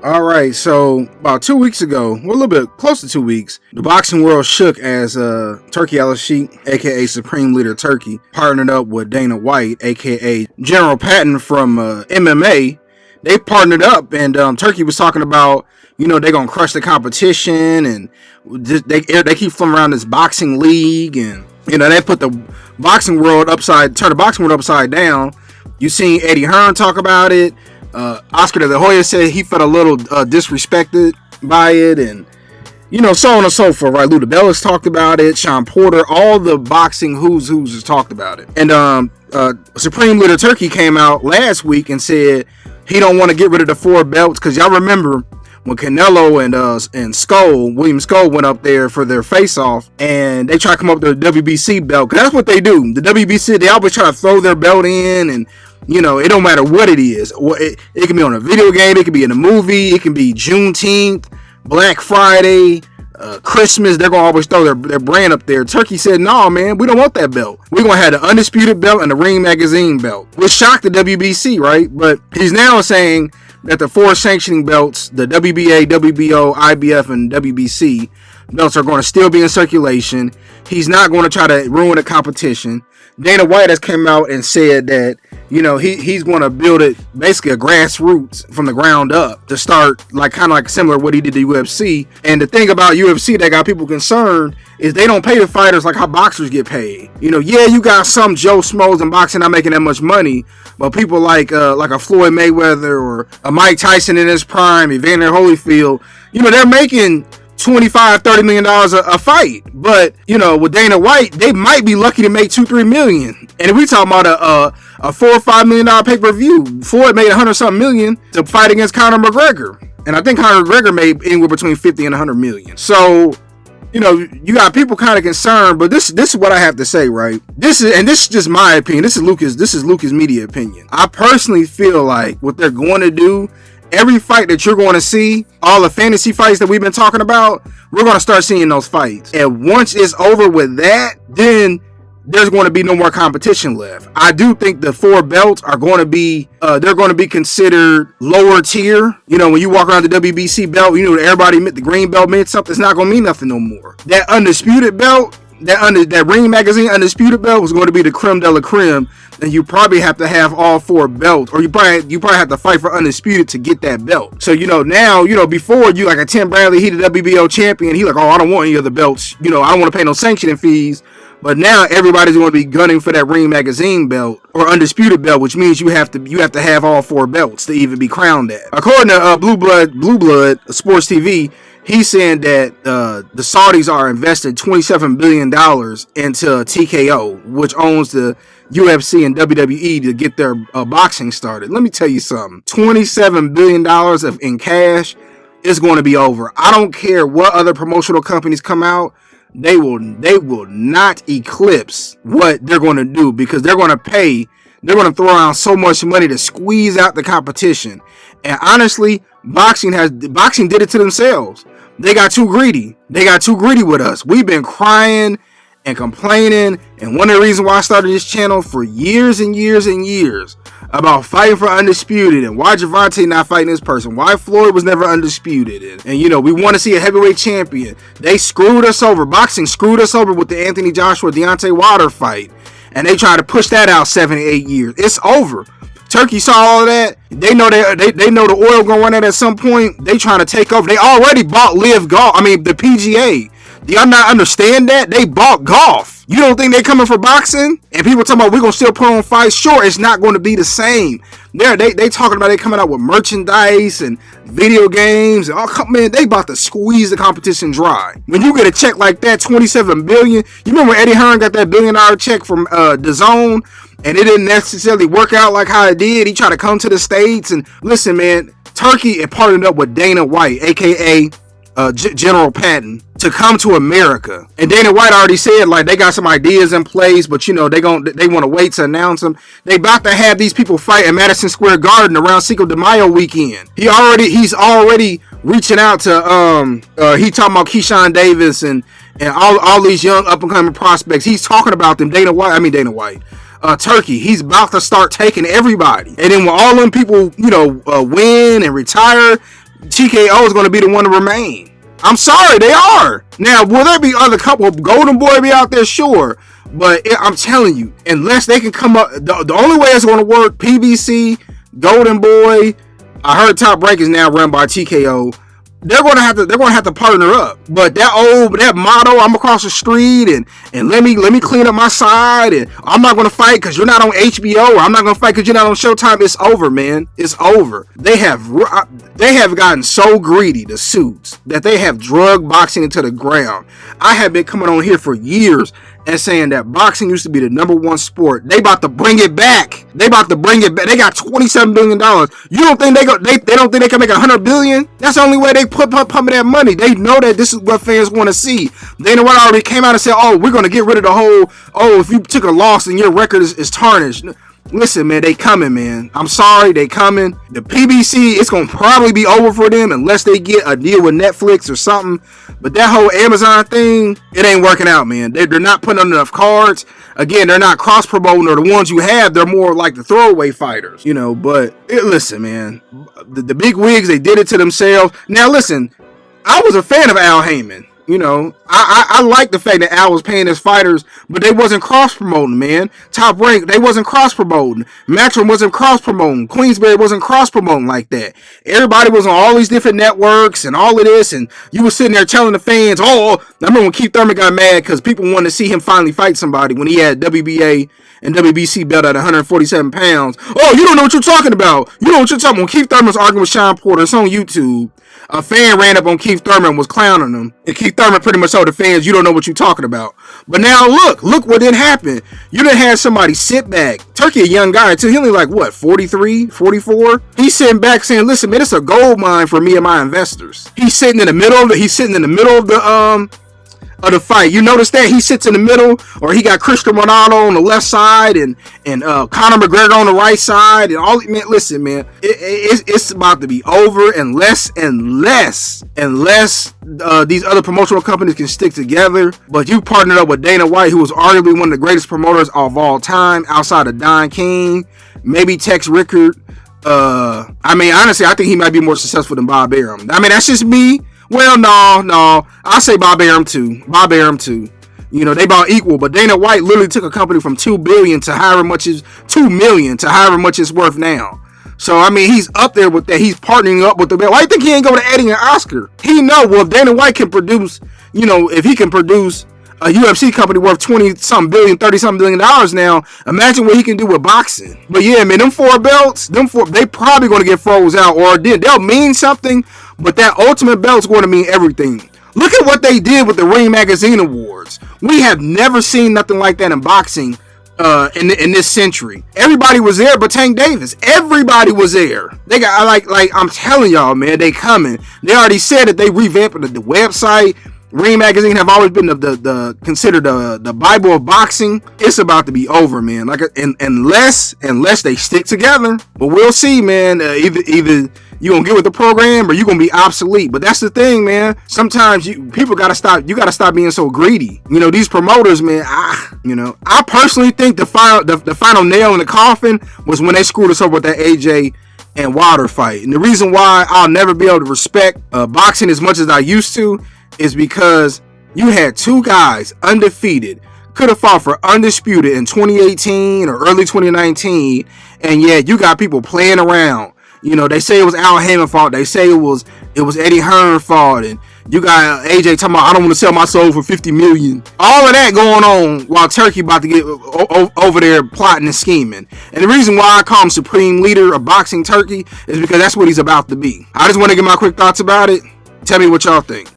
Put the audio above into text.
All right, so about 2 weeks ago, well, a little bit close to 2 weeks, the boxing world shook as Turki Al-Sheikh, aka Supreme Leader Turki, partnered up with Dana White, aka General Patton from MMA. They partnered up, and Turki was talking about, they're gonna crush the competition, and they keep flying around this boxing league, and they put the boxing world turn the boxing world upside down. You seen Eddie Hearn talk about it. Oscar De La Hoya said he felt a little disrespected by it, and so on and so forth. Right? Lou DiBella's talked about it. Sean Porter, all the boxing who's has talked about it. And Supreme Leader Turki came out last week and said he don't want to get rid of the 4 belts, because y'all remember when Canelo and William Skull went up there for their face-off, and they try to come up with the WBC belt, because that's what they do. The WBC, they always try to throw their belt in, and it don't matter what it is. It can be on a video game, it can be in a movie, it can be Juneteenth, Black Friday, Christmas. They're going to always throw their brand up there. Turki said, no, man, we don't want that belt. We're going to have the Undisputed belt and the Ring Magazine belt. Which shocked the WBC, right? But he's now saying that the 4 sanctioning belts, the WBA, WBO, IBF, and WBC belts, are going to still be in circulation. He's not going to try to ruin the competition. Dana White has come out and said that, he's going to build it basically a grassroots from the ground up to start kind of like similar to what he did to UFC. And the thing about UFC that got people concerned is they don't pay the fighters like how boxers get paid. Yeah, you got some Joe Schmoes in boxing not making that much money, but people like a Floyd Mayweather or a Mike Tyson in his prime, Evander Holyfield, they're making $25-30 million a fight. But with Dana White, they might be lucky to make $2-3 million. And if we talking about a $4 or $5 million pay-per-view, Floyd made $100-something million to fight against Conor McGregor, and I think Conor McGregor made anywhere between $50 and $100 million. So you got people kind of concerned, but this is what I have to say, right? This is just my opinion. This is Lucas Media opinion. I personally feel like what they're going to do, every fight that you're going to see, all the fantasy fights that we've been talking about, we're going to start seeing those fights. And once it's over with that, then there's going to be no more competition left. I do think the 4 belts are going to be, they're going to be considered lower tier. When you walk around the WBC belt, everybody meant the green belt meant something. It's not going to mean nothing no more. That Undisputed belt, that Ring Magazine Undisputed belt was going to be the creme de la creme. Then you probably have to have all 4 belts, or you probably have to fight for Undisputed to get that belt. So now before, you like a Tim Bradley, he the WBO champion, he like, oh, I don't want any other belts, I don't want to pay no sanctioning fees. But now everybody's going to be gunning for that Ring Magazine belt or Undisputed belt, which means you have to have all 4 belts to even be crowned that. According to Blue Blood Sports TV, he's saying that the Saudis are investing $27 billion into TKO, which owns the UFC and WWE, to get their boxing started. Let me tell you something. $27 billion in cash is going to be over. I don't care what other promotional companies come out. They will not eclipse what they're going to do, because they're going to throw around so much money to squeeze out the competition. And honestly, boxing did it to themselves. They got too greedy. They got too greedy with us. We've been crying and complaining, and one of the reasons why I started this channel for years and years and years about fighting for Undisputed, and why Gervonta not fighting this person, why Floyd was never Undisputed, and we want to see a heavyweight champion. They screwed us over. Boxing screwed us over with the Anthony Joshua Deontay Wilder fight, and they tried to push that out 7 to 8 years. It's over. Turki saw all of that. They know they know the oil gonna run out at some point. They trying to take over. They already bought the PGA. Do y'all not understand that? They bought golf. You don't think they coming for boxing? And people talking about we're going to still put on fights? Sure, it's not going to be the same. They talking about they coming out with merchandise and video games. And man, they about to squeeze the competition dry. When you get a check like that, $27 billion. You remember when Eddie Hearn got that $1 billion check from DAZN? And it didn't necessarily work out like how it did. He tried to come to the States. And listen, man, Turki had partnered up with Dana White, a.k.a. General Patton, to come to America. And Dana White already said they got some ideas in place, but they want to wait to announce them. They about to have these people fight at Madison Square Garden around Cinco de Mayo weekend. He's already reaching out to he talking about Keyshawn Davis and all these young up and coming prospects. He's talking about them. Dana White. Turki, he's about to start taking everybody. And then when all them people, win and retire, TKO is going to be the one to remain. I'm sorry, they are. Now, will there be other couple? Will Golden Boy be out there? Sure. But I'm telling you, unless they can come up, the only way it's going to work, PBC, Golden Boy, I heard Top Rank is now run by TKO. They're going to have to partner up. But that motto, I'm across the street and let me clean up my side, and I'm not going to fight because you're not on HBO, or I'm not going to fight because you're not on Showtime. It's over, man. It's over. They have gotten so greedy, the suits, that they have drugged boxing into the ground. I have been coming on here for years and saying that boxing used to be the #1 sport. They about to bring it back. They got $27 billion. You don't think they don't think they can make $100 billion? That's the only way they pumping that money. They know that this is what fans want to see. Dana White already came out and said, "Oh, we're going to get rid of the whole. Oh, if you took a loss and your record is tarnished." Listen, man, they coming, man. I'm sorry, they coming. The PBC, it's going to probably be over for them unless they get a deal with Netflix or something. But that whole Amazon thing, it ain't working out, man. They're not putting on enough cards. Again, they're not cross-promoting, or the ones you have, they're more like the throwaway fighters, you know. But listen, man, the big wigs, they did it to themselves. Now, listen, I was a fan of Al Heyman. You know, I like the fact that Al was paying his fighters, but they wasn't cross-promoting, man. Top Rank, they wasn't cross-promoting. Matchroom wasn't cross-promoting. Queensberry wasn't cross-promoting like that. Everybody was on all these different networks and all of this, and you were sitting there telling the fans, oh, I remember when Keith Thurman got mad because people wanted to see him finally fight somebody when he had WBA and WBC belt at 147 pounds. Oh, you don't know what you're talking about. You know what you're talking about. When Keith Thurman was arguing with Sean Porter, it's on YouTube. A fan ran up on Keith Thurman and was clowning him. And Keith Thurman pretty much told the fans, you don't know what you're talking about. But now look what did happen. You done had somebody sit back. Turkey, a young guy too. He only like, what, 43, 44? He's sitting back saying, listen, man, it's a gold mine for me and my investors. He's sitting in the middle of the fight. You notice that he sits in the middle, or he got Cristiano Ronaldo on the left side and Conor McGregor on the right side, and all. Man, listen, man, it's about to be over unless these other promotional companies can stick together. But you partnered up with Dana White, who was arguably one of the greatest promoters of all time, outside of Don King, maybe Tex Rickard. I mean, honestly, I think he might be more successful than Bob Arum. I mean, that's just me. Well, no. I say Bob Arum too. You know, they about equal, but Dana White literally took a company from $2 billion to however much is $2 million to however much it's worth now. So, I mean, he's up there with that. He's partnering up with the best. Why do you think he ain't go to Eddie and Oscar? He know, well, if Dana White can produce, you know, if he can produce a UFC company worth 20-something billion, 30-something billion dollars now, imagine what he can do with boxing. But yeah, man, them 4 belts, they probably going to get froze out, or they'll mean something, but that ultimate belt's going to mean everything. Look at what they did with the Ring Magazine Awards. We have never seen nothing like that in boxing in this century. Everybody was there but Tank Davis. Everybody was there. They got, like I'm telling y'all, man, they coming. They already said that they revamped the website. Ring Magazine have always been considered the Bible of boxing. It's about to be over, man. Like, unless they stick together. But we'll see, man. Either you gonna get with the program or you gonna be obsolete. But that's the thing, man. Sometimes people gotta stop. You gotta stop being so greedy. You know, these promoters, man. I personally think the final nail in the coffin was when they screwed us over with that AJ and Wilder fight. And the reason why I'll never be able to respect boxing as much as I used to is because you had 2 guys undefeated, could have fought for undisputed in 2018 or early 2019, and yet you got people playing around. You know, they say it was Al Heyman fault. They say it was Eddie Hearn fault, and you got AJ talking about, I don't want to sell my soul for $50 million. All of that going on while Turkey about to get over there plotting and scheming. And the reason why I call him supreme leader of boxing Turkey is because that's what he's about to be. I just want to get my quick thoughts about it. Tell me what y'all think.